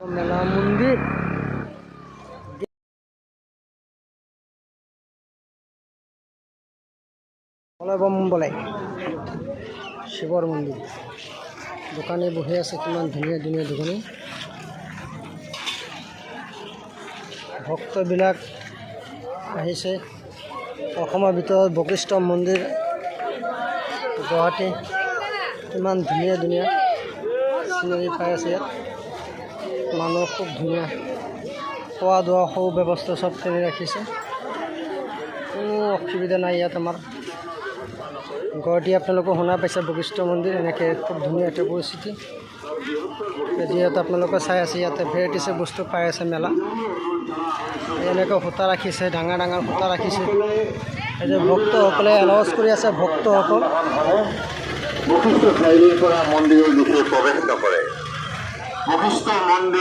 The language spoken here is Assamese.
মেলা মন্দিৰ বম বলে শিৱৰ মন্দিৰ দোকানে বহি আছে কিমান ধুনীয়া ধুনীয়া দোকানী ভক্তবিলাক আহিছে অসমৰ ভিতৰত বশিষ্ঠ মন্দিৰ গুৱাহাটী কিমান ধুনীয়া ধুনীয়া চিনাৰী পাই আছে ইয়াত মানুহ খুব ধুনীয়া খোৱা দোৱা সৌ ব্যৱস্থা চব কৰি ৰাখিছে কোনো অসুবিধা নাই ইয়াত আমাৰ গুৱাহাটী আপোনালোকে শুনা পাইছে বশিষ্ঠ মন্দিৰ এনেকৈ খুব ধুনীয়া এটা পৰিস্থিতি যিহেতু আপোনালোকে চাই আছে ইয়াতে ভেৰাইটিছে বস্তু পাই আছে মেলা এনেকৈ সূতা ৰাখিছে ডাঙৰ ডাঙৰ সূতা ৰাখিছে এই যে ভক্তসকলে এলাউন্স কৰি আছে ভক্তসকল বশিষ্ঠ চাৰিআলিৰ পৰা মন্দিৰৰ দিশে প্ৰৱেশ নকৰে বশিষ্ঠ মন্দিৰ